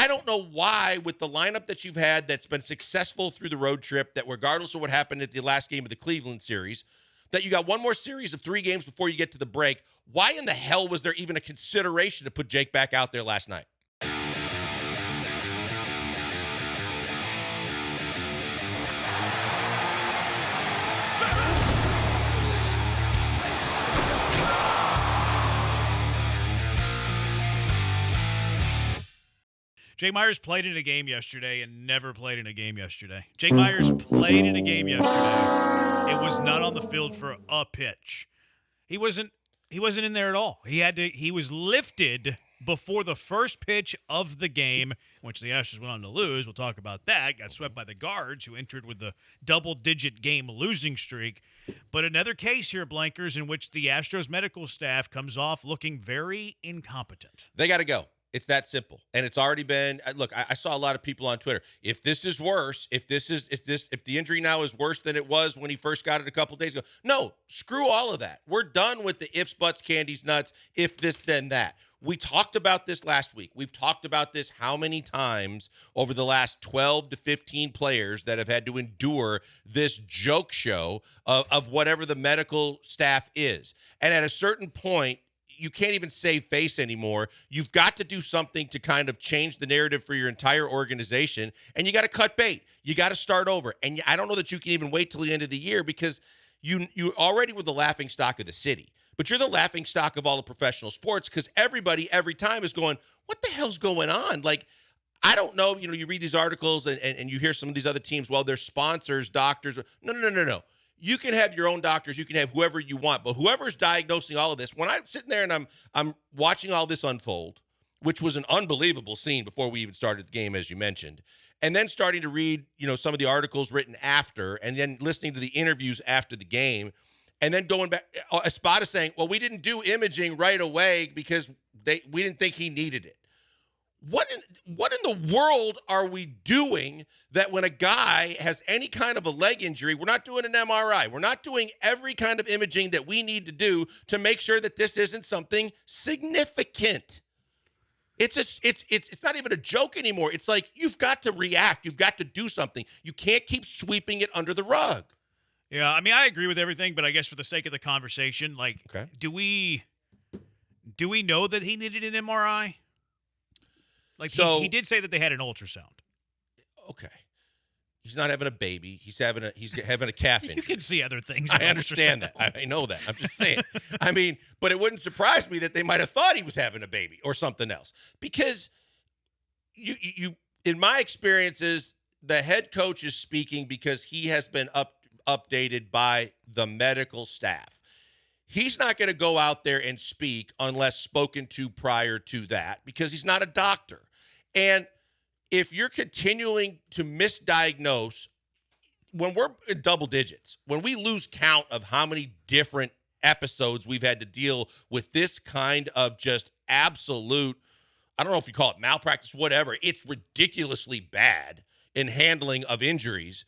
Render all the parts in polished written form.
don't know why, with the lineup that you've had that's been successful through the road trip, that regardless of what happened at the last game of the Cleveland series, that you got one more series of 3 games before you get to the break, why in the hell was there even a consideration to put Jake back out there last night? Jake Meyers played in a game yesterday and never played in a game yesterday. Jake Meyers played in a game yesterday. It was not on the field for a pitch. He wasn't in there at all. He was lifted before the first pitch of the game, which the Astros went on to lose. We'll talk about that. Got swept by the Guards, who entered with the double-digit game losing streak. But another case here, Blankers, in which the Astros medical staff comes off looking very incompetent. They got to go. It's that simple. And it's already been, look, I saw a lot of people on Twitter. If this is worse, if the injury now is worse than it was when he first got it a couple days ago, no, screw all of that. We're done with the ifs, buts, candies, nuts, if this, then that. We talked about this last week. We've talked about this how many times over the last 12 to 15 players that have had to endure this joke show of whatever the medical staff is. And at a certain point, you can't even save face anymore. You've got to do something to kind of change the narrative for your entire organization, and you got to cut bait. You got to start over. And I don't know that you can even wait till the end of the year, because you already were the laughingstock of the city. But you're the laughingstock of all the professional sports, because everybody every time is going, what the hell's going on? Like, I don't know. You read these articles and you hear some of these other teams, well, they're sponsors, doctors. No. You can have your own doctors. You can have whoever you want. But whoever's diagnosing all of this, when I'm sitting there and I'm watching all this unfold, which was an unbelievable scene before we even started the game, as you mentioned, and then starting to read, some of the articles written after, and then listening to the interviews after the game, and then going back, Espada saying, well, we didn't do imaging right away because we didn't think he needed it. What in the world are we doing that when a guy has any kind of a leg injury, we're not doing an MRI. We're not doing every kind of imaging that we need to do to make sure that this isn't something significant. It's not even a joke anymore. It's like, you've got to react. You've got to do something. You can't keep sweeping it under the rug. Yeah, I mean, I agree with everything, but I guess for the sake of the conversation, okay. do we know that he needed an MRI? He did say that they had an ultrasound. Okay. He's not having a baby. He's having a calf injury. You can see other things. I understand that. I know that. I'm just saying. I mean, but it wouldn't surprise me that they might have thought he was having a baby or something else. Because you in my experiences, the head coach is speaking because he has been updated by the medical staff. He's not going to go out there and speak unless spoken to prior to that, because he's not a doctor. And if you're continuing to misdiagnose, when we're in double digits, when we lose count of how many different episodes we've had to deal with this kind of just absolute, I don't know if you call it malpractice, whatever, it's ridiculously bad in handling of injuries,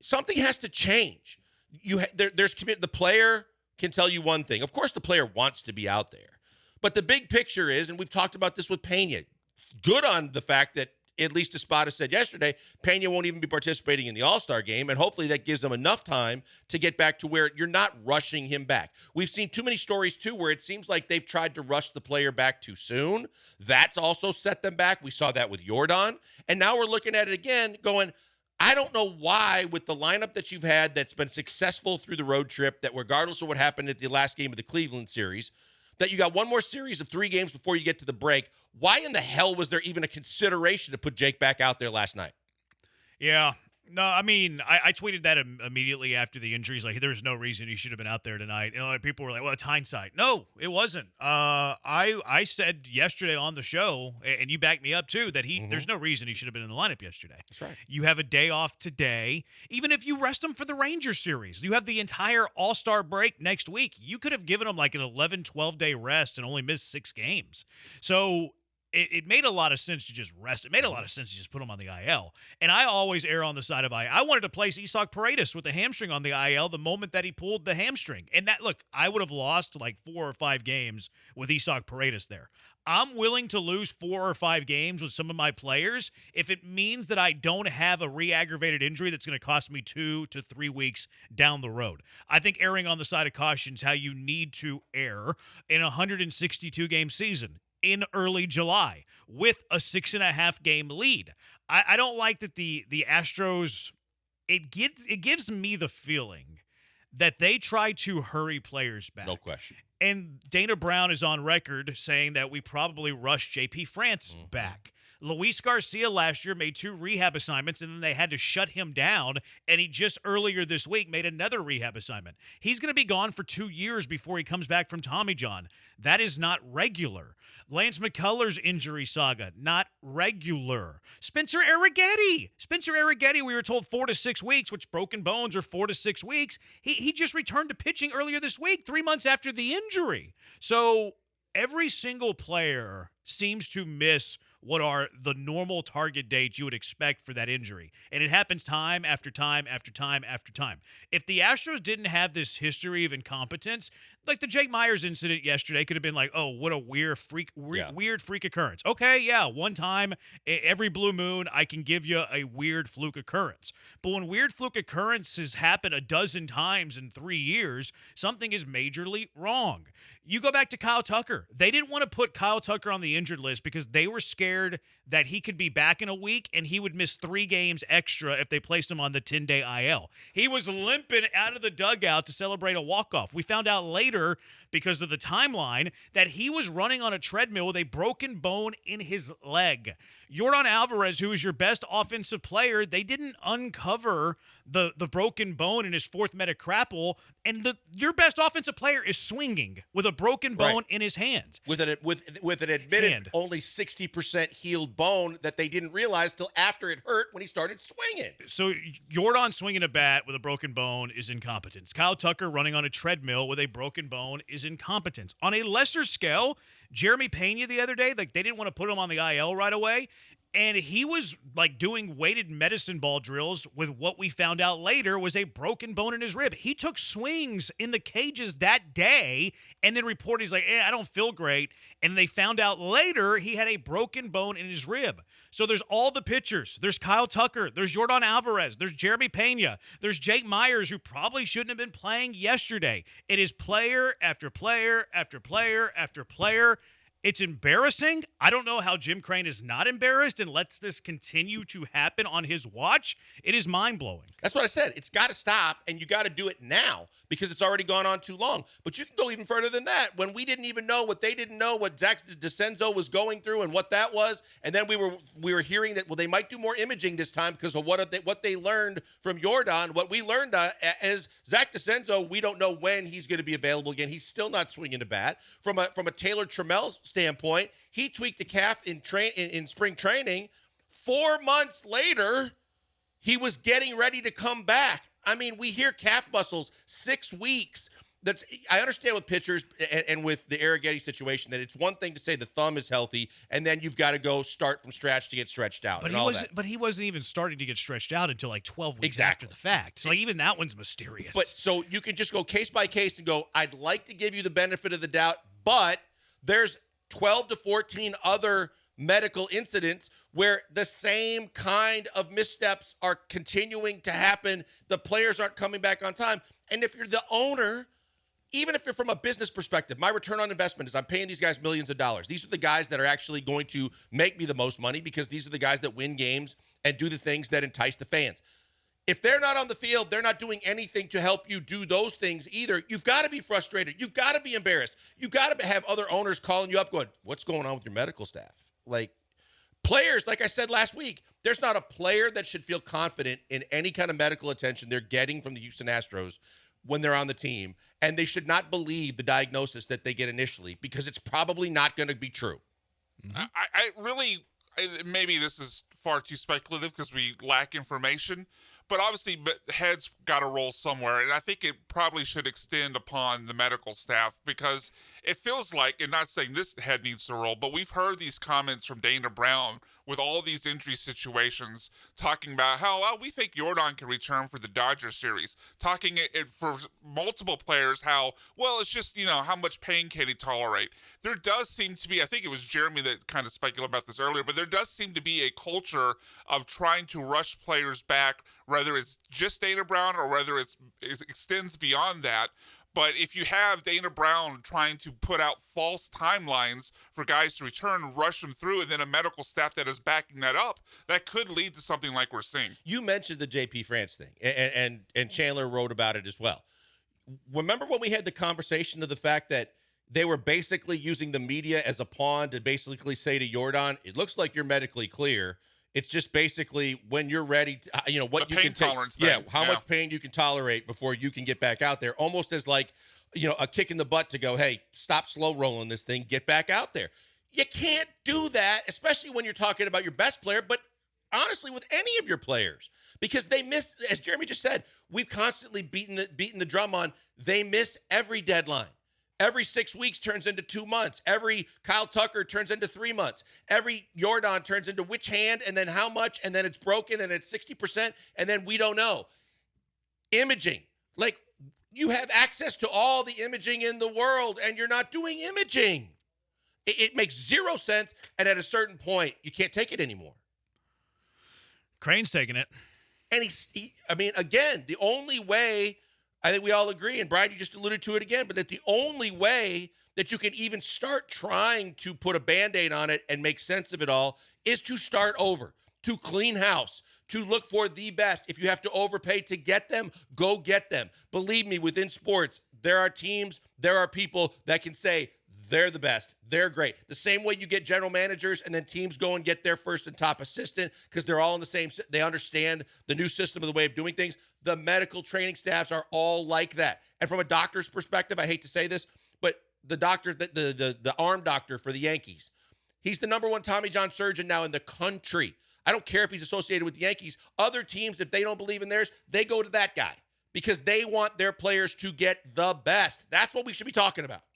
something has to change. The player can tell you one thing. Of course, the player wants to be out there. But the big picture is, and we've talked about this with Pena, good on the fact that, at least Espada said yesterday, Peña won't even be participating in the All-Star game, and hopefully that gives them enough time to get back to where you're not rushing him back. We've seen too many stories, too, where it seems like they've tried to rush the player back too soon. That's also set them back. We saw that with Yordan. And now we're looking at it again going, I don't know why, with the lineup that you've had that's been successful through the road trip, that regardless of what happened at the last game of the Cleveland series, that you got one more series of 3 games before you get to the break, why in the hell was there even a consideration to put Jake back out there last night? Yeah. No, I mean, I tweeted that immediately after the injuries. Like, there's no reason he should have been out there tonight. People were like, well, it's hindsight. No, it wasn't. I said yesterday on the show, and you backed me up too, that there's no reason he should have been in the lineup yesterday. That's right. You have a day off today. Even if you rest him for the Rangers series, you have the entire All-Star break next week. You could have given him like an 11, 12-day rest and only missed 6 games. So it made a lot of sense to just rest. It made a lot of sense to just put him on the IL. And I always err on the side of IL. I wanted to place Isak Paredes with the hamstring on the IL the moment that he pulled the hamstring. And that, look, I would have lost like 4 or 5 games with Isak Paredes there. I'm willing to lose 4 or 5 games with some of my players if it means that I don't have a re-aggravated injury that's going to cost me 2 to 3 weeks down the road. I think erring on the side of caution is how you need to err in a 162-game season in early July with a 6.5 game lead. I don't like that the Astros, it gives me the feeling that they try to hurry players back. No question. And Dana Brown is on record saying that we probably rushed J.P. France back. Luis Garcia last year made 2 rehab assignments, and then they had to shut him down, and he just earlier this week made another rehab assignment. He's going to be gone for 2 years before he comes back from Tommy John. That is not regular. Lance McCullers' injury saga, not regular. Spencer Arrighetti, we were told 4 to 6 weeks, which broken bones are 4 to 6 weeks. He just returned to pitching earlier this week, 3 months after the injury. So every single player seems to miss what are the normal target dates you would expect for that injury. And it happens time after time after time after time. If the Astros didn't have this history of incompetence, like the Jake Meyers incident yesterday could have been like, oh, what a weird freak occurrence. Okay, yeah, one time every blue moon, I can give you a weird fluke occurrence. But when weird fluke occurrences happen a dozen times in 3 years, something is majorly wrong. You go back to Kyle Tucker. They didn't want to put Kyle Tucker on the injured list because they were scared that he could be back in a week and he would miss 3 games extra if they placed him on the 10-day IL. He was limping out of the dugout to celebrate a walk-off. We found out later, because of the timeline, that he was running on a treadmill with a broken bone in his leg. Yordan Alvarez, who is your best offensive player, they didn't uncover the broken bone in his 4th metacrapule, and your best offensive player is swinging with a broken bone in his hands. With an admitted only 60% healed bone that they didn't realize till after it hurt when he started swinging. So Yordan swinging a bat with a broken bone is incompetence. Kyle Tucker running on a treadmill with a broken bone is incompetence. On a lesser scale, Jeremy Pena the other day, like they didn't want to put him on the IL right away, and he was like doing weighted medicine ball drills with what we found out later was a broken bone in his rib. He took swings in the cages that day and then reported he's like, I don't feel great. And they found out later he had a broken bone in his rib. So there's all the pitchers. There's Kyle Tucker. There's Yordan Alvarez. There's Jeremy Pena. There's Jake Meyers, who probably shouldn't have been playing yesterday. It is player after player after player after player. It's embarrassing. I don't know how Jim Crane is not embarrassed and lets this continue to happen on his watch. It is mind-blowing. That's what I said. It's got to stop, and you got to do it now because it's already gone on too long. But you can go even further than that. When we didn't even know what they didn't know, what Zach DeCenzo was going through and what that was, and then we were hearing that, well, they might do more imaging this time because of what they learned from Yordan. What we learned is Zach DeCenzo, we don't know when he's going to be available again. He's still not swinging the bat. From a Taylor Trammell standpoint, he tweaked a calf in spring training. 4 months later, he was getting ready to come back. I mean, we hear calf muscles 6 weeks. I understand with pitchers and with the Arrighetti situation that it's one thing to say the thumb is healthy, and then you've got to go start from scratch to get stretched out. But he wasn't even starting to get stretched out until like 12 weeks after the fact. So like, even that one's mysterious. But so you can just go case by case and go, I'd like to give you the benefit of the doubt, but there's 12 to 14 other medical incidents where the same kind of missteps are continuing to happen. The players aren't coming back on time. And if you're the owner, even if you're from a business perspective, my return on investment is I'm paying these guys millions of dollars. These are the guys that are actually going to make me the most money because these are the guys that win games and do the things that entice the fans. If they're not on the field, they're not doing anything to help you do those things either. You've got to be frustrated. You've got to be embarrassed. You've got to have other owners calling you up going, what's going on with your medical staff? Like players, like I said last week, there's not a player that should feel confident in any kind of medical attention they're getting from the Houston Astros when they're on the team. And they should not believe the diagnosis that they get initially because it's probably not going to be true. I really maybe this is far too speculative because we lack information, but obviously heads got to roll somewhere, and I think it probably should extend upon the medical staff because it feels like, and not saying this head needs to roll, but we've heard these comments from Dana Brown with all these injury situations, talking about how, well, we think Yordan can return for the Dodgers series, talking it for multiple players, how, well, it's just, how much pain can he tolerate? There does seem to be, I think it was Jeremy that kind of speculated about this earlier, but there does seem to be a culture of trying to rush players back, whether it's just Dana Brown or whether it extends beyond that. But if you have Dana Brown trying to put out false timelines for guys to return, rush them through, and then a medical staff that is backing that up, that could lead to something like we're seeing. You mentioned the JP France thing, and Chandler wrote about it as well. Remember when we had the conversation of the fact that they were basically using the media as a pawn to basically say to Yordan, it looks like you're medically clear. It's just basically when you're ready, what you can take. Yeah, how much pain you can tolerate before you can get back out there. Almost as like, a kick in the butt to go, hey, stop slow rolling this thing, get back out there. You can't do that, especially when you're talking about your best player, but honestly with any of your players, because they miss, as Jeremy just said, we've constantly beaten the drum on, they miss every deadline. Every 6 weeks turns into 2 months. Every Kyle Tucker turns into 3 months. Every Yordan turns into which hand and then how much, and then it's broken and it's 60%, and then we don't know. Imaging. Like, you have access to all the imaging in the world, and you're not doing imaging. It makes zero sense, and at a certain point, you can't take it anymore. Crane's taking it. And again, the only way, I think we all agree, and Brian, you just alluded to it again, but that the only way that you can even start trying to put a Band-Aid on it and make sense of it all is to start over, to clean house, to look for the best. If you have to overpay to get them, go get them. Believe me, within sports, there are teams, there are people that can say they're the best, they're great. The same way you get general managers and then teams go and get their first and top assistant because they're all in the same, they understand the new system of the way of doing things. The medical training staffs are all like that. And from a doctor's perspective, I hate to say this, but the doctor, the arm doctor for the Yankees, he's the number one Tommy John surgeon now in the country. I don't care if he's associated with the Yankees. Other teams, if they don't believe in theirs, they go to that guy because they want their players to get the best. That's what we should be talking about.